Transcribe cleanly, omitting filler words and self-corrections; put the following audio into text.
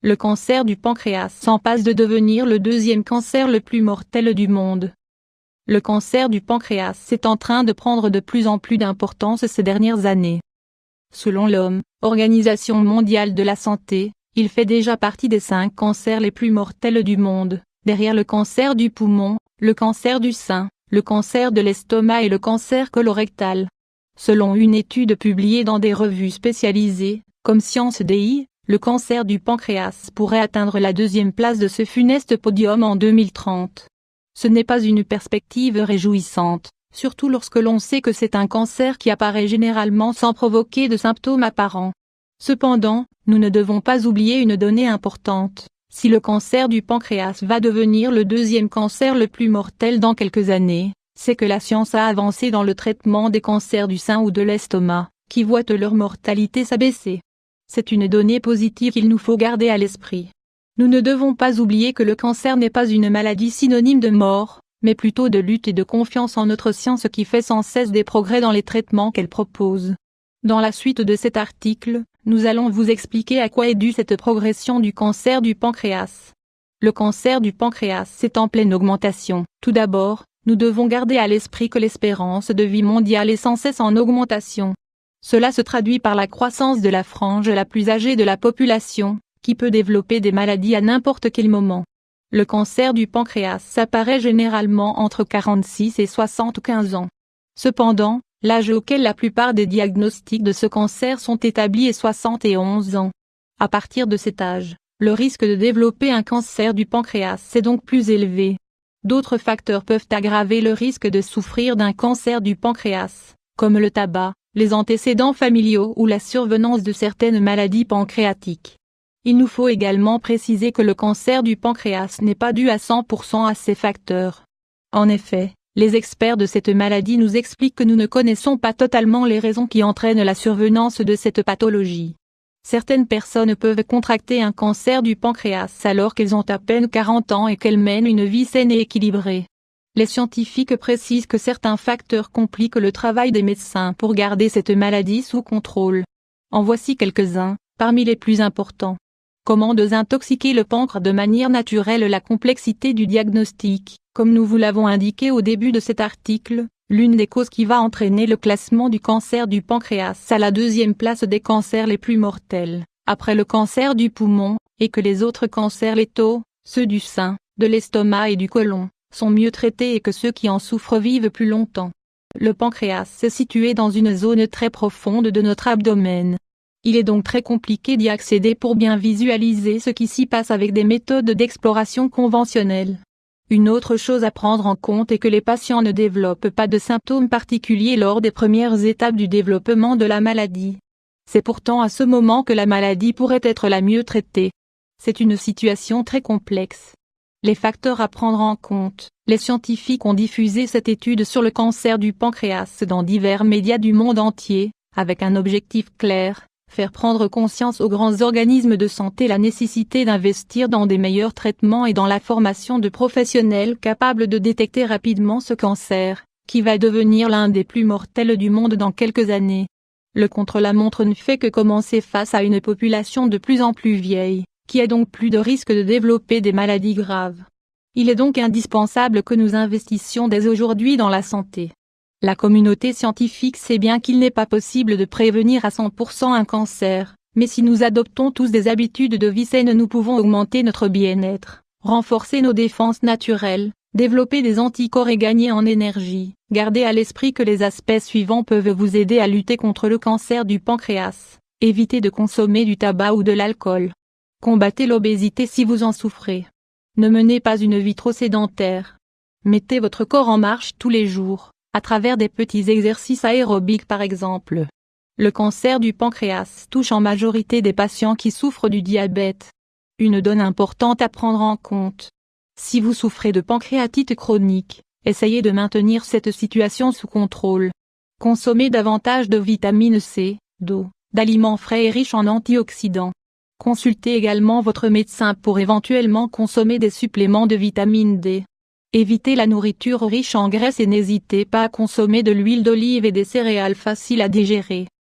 Le cancer du pancréas s'en passe de devenir le deuxième cancer le plus mortel du monde. Le cancer du pancréas est en train de prendre de plus en plus d'importance ces dernières années. Selon l'OMS, Organisation mondiale de la santé, il fait déjà partie des 5 cancers les plus mortels du monde, derrière le cancer du poumon, le cancer du sein, le cancer de l'estomac et le cancer colorectal. Selon une étude publiée dans des revues spécialisées, comme Science DI, le cancer du pancréas pourrait atteindre la 2e place de ce funeste podium en 2030. Ce n'est pas une perspective réjouissante, surtout lorsque l'on sait que c'est un cancer qui apparaît généralement sans provoquer de symptômes apparents. Cependant, nous ne devons pas oublier une donnée importante. Si le cancer du pancréas va devenir le 2e cancer le plus mortel dans quelques années, c'est que la science a avancé dans le traitement des cancers du sein ou de l'estomac, qui voient leur mortalité s'abaisser. C'est une donnée positive qu'il nous faut garder à l'esprit. Nous ne devons pas oublier que le cancer n'est pas une maladie synonyme de mort, mais plutôt de lutte et de confiance en notre science qui fait sans cesse des progrès dans les traitements qu'elle propose. Dans la suite de cet article, nous allons vous expliquer à quoi est due cette progression du cancer du pancréas. Le cancer du pancréas est en pleine augmentation. Tout d'abord, nous devons garder à l'esprit que l'espérance de vie mondiale est sans cesse en augmentation. Cela se traduit par la croissance de la frange la plus âgée de la population, qui peut développer des maladies à n'importe quel moment. Le cancer du pancréas apparaît généralement entre 46 et 75 ans. Cependant, l'âge auquel la plupart des diagnostics de ce cancer sont établis est 71 ans. À partir de cet âge, le risque de développer un cancer du pancréas est donc plus élevé. D'autres facteurs peuvent aggraver le risque de souffrir d'un cancer du pancréas, comme le tabac, les antécédents familiaux ou la survenance de certaines maladies pancréatiques. Il nous faut également préciser que le cancer du pancréas n'est pas dû à 100% à ces facteurs. En effet, les experts de cette maladie nous expliquent que nous ne connaissons pas totalement les raisons qui entraînent la survenance de cette pathologie. Certaines personnes peuvent contracter un cancer du pancréas alors qu'elles ont à peine 40 ans et qu'elles mènent une vie saine et équilibrée. Les scientifiques précisent que certains facteurs compliquent le travail des médecins pour garder cette maladie sous contrôle. En voici quelques-uns, parmi les plus importants. Comment désintoxiquer le pancréas de manière naturelle? La complexité du diagnostic. Comme nous vous l'avons indiqué au début de cet article, l'une des causes qui va entraîner le classement du cancer du pancréas à la 2e place des cancers les plus mortels, après le cancer du poumon, et que les autres cancers létaux, ceux du sein, de l'estomac et du côlon, sont mieux traités et que ceux qui en souffrent vivent plus longtemps. Le pancréas est situé dans une zone très profonde de notre abdomen. Il est donc très compliqué d'y accéder pour bien visualiser ce qui s'y passe avec des méthodes d'exploration conventionnelles. Une autre chose à prendre en compte est que les patients ne développent pas de symptômes particuliers lors des premières étapes du développement de la maladie. C'est pourtant à ce moment que la maladie pourrait être la mieux traitée. C'est une situation très complexe. Les facteurs à prendre en compte. Les scientifiques ont diffusé cette étude sur le cancer du pancréas dans divers médias du monde entier, avec un objectif clair. Faire prendre conscience aux grands organismes de santé la nécessité d'investir dans des meilleurs traitements et dans la formation de professionnels capables de détecter rapidement ce cancer, qui va devenir l'un des plus mortels du monde dans quelques années. Le contre-la-montre ne fait que commencer face à une population de plus en plus vieille, qui a donc plus de risque de développer des maladies graves. Il est donc indispensable que nous investissions dès aujourd'hui dans la santé. La communauté scientifique sait bien qu'il n'est pas possible de prévenir à 100% un cancer, mais si nous adoptons tous des habitudes de vie saines, nous pouvons augmenter notre bien-être, renforcer nos défenses naturelles, développer des anticorps et gagner en énergie. Gardez à l'esprit que les aspects suivants peuvent vous aider à lutter contre le cancer du pancréas. Évitez de consommer du tabac ou de l'alcool. Combattez l'obésité si vous en souffrez. Ne menez pas une vie trop sédentaire. Mettez votre corps en marche tous les jours, à travers des petits exercices aérobiques par exemple. Le cancer du pancréas touche en majorité des patients qui souffrent du diabète. Une donnée importante à prendre en compte. Si vous souffrez de pancréatite chronique, essayez de maintenir cette situation sous contrôle. Consommez davantage de vitamine C, d'eau, d'aliments frais et riches en antioxydants. Consultez également votre médecin pour éventuellement consommer des suppléments de vitamine D. Évitez la nourriture riche en graisse et n'hésitez pas à consommer de l'huile d'olive et des céréales faciles à digérer.